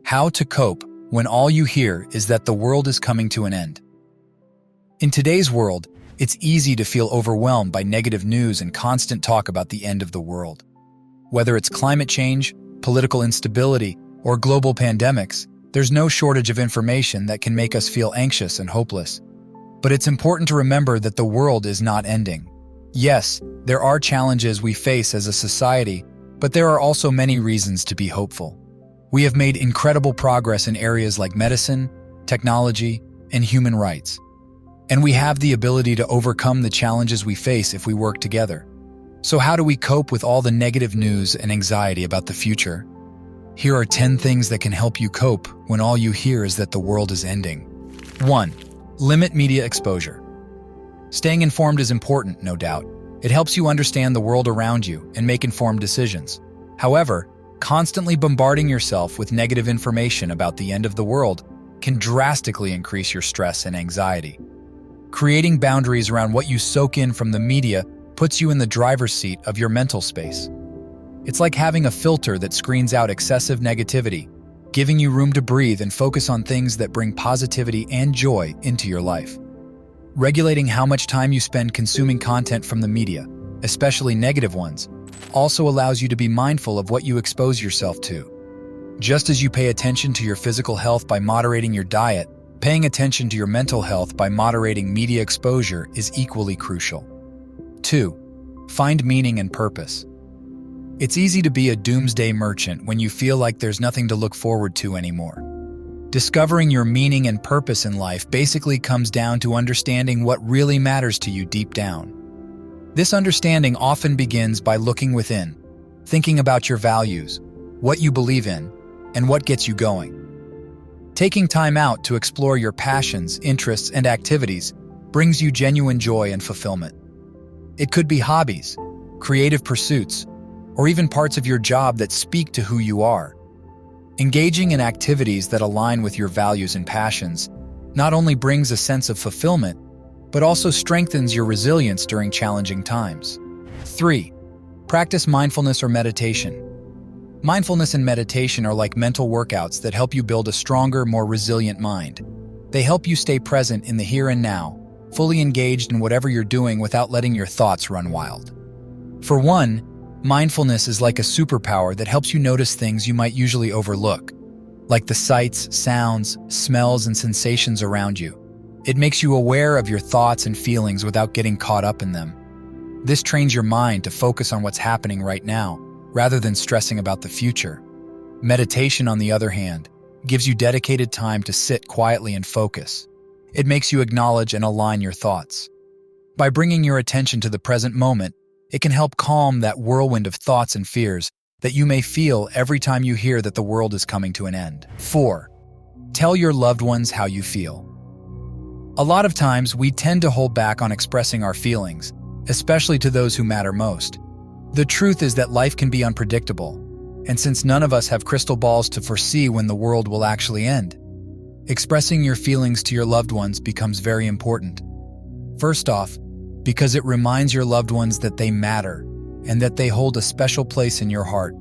How to cope when all you hear is that the world is coming to an end. In today's world, it's easy to feel overwhelmed by negative news and constant talk about the end of the world. Whether it's climate change, political instability, or global pandemics, there's no shortage of information that can make us feel anxious and hopeless. But it's important to remember that the world is not ending. Yes, there are challenges we face as a society, but there are also many reasons to be hopeful. We have made incredible progress in areas like medicine, technology, and human rights. And we have the ability to overcome the challenges we face if we work together. So how do we cope with all the negative news and anxiety about the future? Here are 10 things that can help you cope when all you hear is that the world is ending. 1. Limit media exposure. Staying informed is important, no doubt. It helps you understand the world around you and make informed decisions. However, constantly bombarding yourself with negative information about the end of the world can drastically increase your stress and anxiety. Creating boundaries around what you soak in from the media puts you in the driver's seat of your mental space. It's like having a filter that screens out excessive negativity, giving you room to breathe and focus on things that bring positivity and joy into your life. Regulating how much time you spend consuming content from the media, especially negative ones, also allows you to be mindful of what you expose yourself to. Just as you pay attention to your physical health by moderating your diet, paying attention to your mental health by moderating media exposure is equally crucial. 2. Find meaning and purpose. It's easy to be a doomsday merchant when you feel like there's nothing to look forward to anymore. Discovering your meaning and purpose in life basically comes down to understanding what really matters to you deep down. This understanding often begins by looking within, thinking about your values, what you believe in, and what gets you going. Taking time out to explore your passions, interests, and activities brings you genuine joy and fulfillment. It could be hobbies, creative pursuits, or even parts of your job that speak to who you are. Engaging in activities that align with your values and passions not only brings a sense of fulfillment, but also strengthens your resilience during challenging times. 3. Practice mindfulness or meditation. Mindfulness and meditation are like mental workouts that help you build a stronger, more resilient mind. They help you stay present in the here and now, fully engaged in whatever you're doing without letting your thoughts run wild. For one, mindfulness is like a superpower that helps you notice things you might usually overlook, like the sights, sounds, smells, and sensations around you. It makes you aware of your thoughts and feelings without getting caught up in them. This trains your mind to focus on what's happening right now, rather than stressing about the future. Meditation, on the other hand, gives you dedicated time to sit quietly and focus. It makes you acknowledge and align your thoughts. By bringing your attention to the present moment, it can help calm that whirlwind of thoughts and fears that you may feel every time you hear that the world is coming to an end. 4. Tell your loved ones how you feel. A lot of times, we tend to hold back on expressing our feelings, especially to those who matter most. The truth is that life can be unpredictable, and since none of us have crystal balls to foresee when the world will actually end, expressing your feelings to your loved ones becomes very important. First off, because it reminds your loved ones that they matter and that they hold a special place in your heart,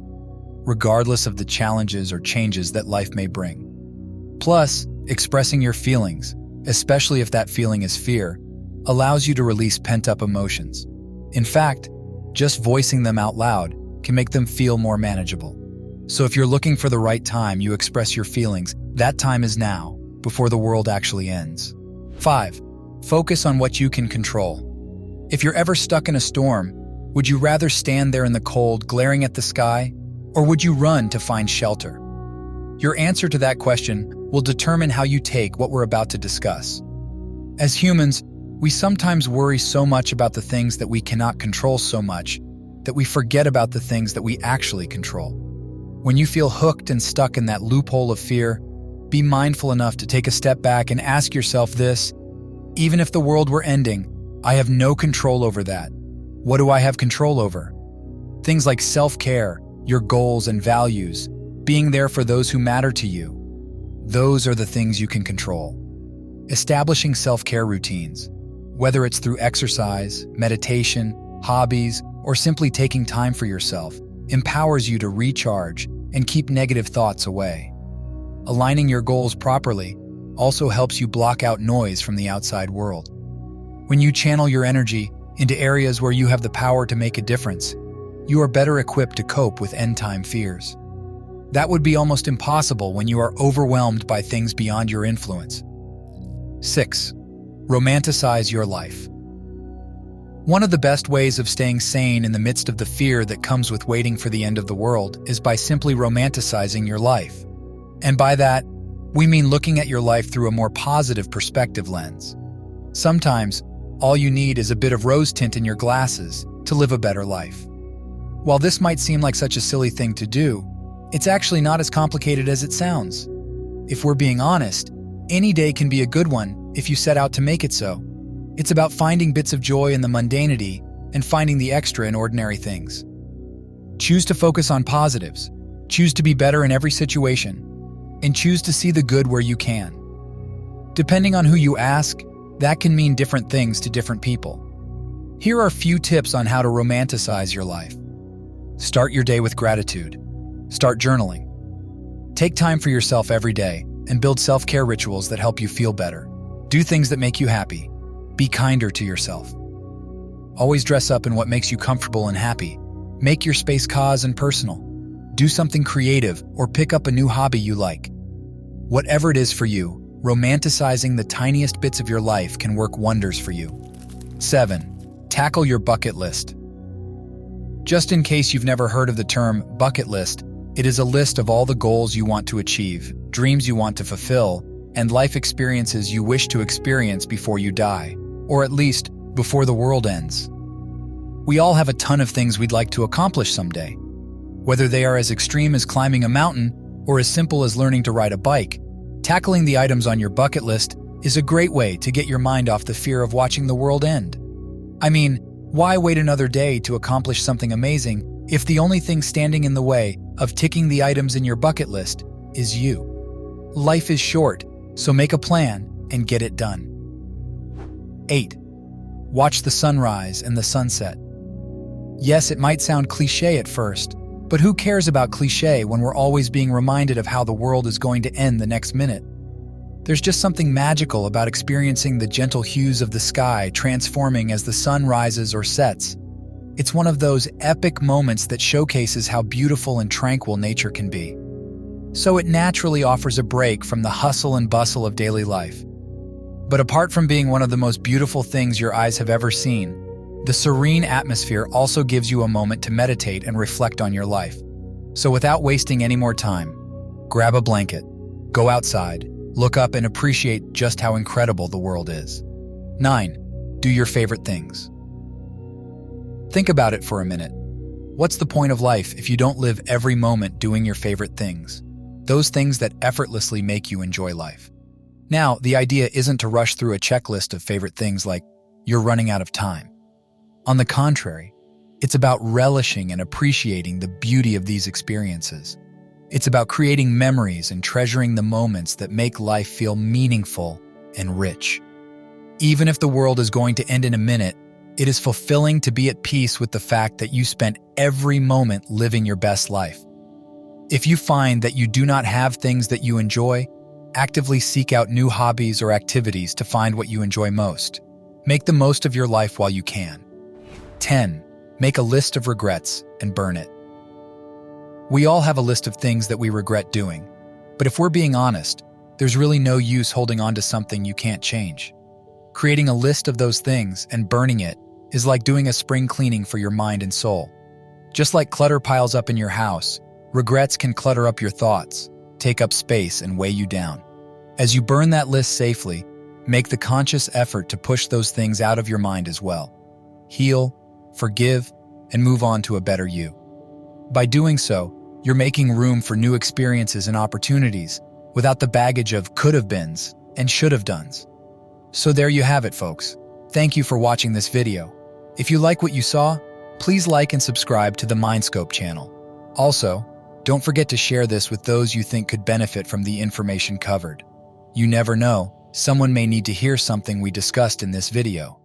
regardless of the challenges or changes that life may bring. Plus, expressing your feelings, especially if that feeling is fear, allows you to release pent-up emotions. In fact, just voicing them out loud can make them feel more manageable. So if you're looking for the right time you express your feelings, that time is now, before the world actually ends. 5. Focus on what you can control. If you're ever stuck in a storm, would you rather stand there in the cold, glaring at the sky, or would you run to find shelter? Your answer to that question will determine how you take what we're about to discuss. As humans, we sometimes worry so much about the things that we cannot control so much that we forget about the things that we actually control. When you feel hooked and stuck in that loophole of fear, be mindful enough to take a step back and ask yourself this: even if the world were ending, I have no control over that. What do I have control over? Things like self-care, your goals and values, being there for those who matter to you. Those are the things you can control. Establishing self-care routines, whether it's through exercise, meditation, hobbies, or simply taking time for yourself, empowers you to recharge and keep negative thoughts away. Aligning your goals properly also helps you block out noise from the outside world. When you channel your energy into areas where you have the power to make a difference, you are better equipped to cope with end-time fears. That would be almost impossible when you are overwhelmed by things beyond your influence. 6. Romanticize your life. One of the best ways of staying sane in the midst of the fear that comes with waiting for the end of the world is by simply romanticizing your life. And by that, we mean looking at your life through a more positive perspective lens. Sometimes, all you need is a bit of rose tint in your glasses to live a better life. While this might seem like such a silly thing to do, it's actually not as complicated as it sounds. If we're being honest, any day can be a good one if you set out to make it so. It's about finding bits of joy in the mundanity and finding the extra in ordinary things. Choose to focus on positives, choose to be better in every situation, and choose to see the good where you can. Depending on who you ask, that can mean different things to different people. Here are a few tips on how to romanticize your life. Start your day with gratitude. Start journaling. Take time for yourself every day and build self-care rituals that help you feel better. Do things that make you happy. Be kinder to yourself. Always dress up in what makes you comfortable and happy. Make your space cause and personal. Do something creative or pick up a new hobby you like. Whatever it is for you, romanticizing the tiniest bits of your life can work wonders for you. 7. Tackle your bucket list. Just in case you've never heard of the term bucket list, it is a list of all the goals you want to achieve, dreams you want to fulfill, and life experiences you wish to experience before you die, or at least before the world ends. We all have a ton of things we'd like to accomplish someday. Whether they are as extreme as climbing a mountain or as simple as learning to ride a bike, tackling the items on your bucket list is a great way to get your mind off the fear of watching the world end. I mean, why wait another day to accomplish something amazing if the only thing standing in the way of ticking the items in your bucket list is you? Life is short, so make a plan and get it done. 8. Watch the sunrise and the sunset. Yes, it might sound cliché at first, but who cares about cliché when we're always being reminded of how the world is going to end the next minute? There's just something magical about experiencing the gentle hues of the sky transforming as the sun rises or sets. It's one of those epic moments that showcases how beautiful and tranquil nature can be. So it naturally offers a break from the hustle and bustle of daily life. But apart from being one of the most beautiful things your eyes have ever seen, the serene atmosphere also gives you a moment to meditate and reflect on your life. So without wasting any more time, grab a blanket, go outside, look up and appreciate just how incredible the world is. 9. Do your favorite things. Think about it for a minute. What's the point of life if you don't live every moment doing your favorite things? Those things that effortlessly make you enjoy life. Now, the idea isn't to rush through a checklist of favorite things like you're running out of time. On the contrary, it's about relishing and appreciating the beauty of these experiences. It's about creating memories and treasuring the moments that make life feel meaningful and rich. Even if the world is going to end in a minute, it is fulfilling to be at peace with the fact that you spent every moment living your best life. If you find that you do not have things that you enjoy, actively seek out new hobbies or activities to find what you enjoy most. Make the most of your life while you can. 10. Make a list of regrets and burn it. We all have a list of things that we regret doing, but if we're being honest, there's really no use holding on to something you can't change. Creating a list of those things and burning it is like doing a spring cleaning for your mind and soul. Just like clutter piles up in your house, regrets can clutter up your thoughts, take up space, and weigh you down. As you burn that list safely, make the conscious effort to push those things out of your mind as well. Heal, forgive, and move on to a better you. By doing so, you're making room for new experiences and opportunities without the baggage of could-have-beens and should-have-dones. So there you have it, folks. Thank you for watching this video. If you like what you saw, please like and subscribe to the MindScope channel. Also, don't forget to share this with those you think could benefit from the information covered. You never know, someone may need to hear something we discussed in this video.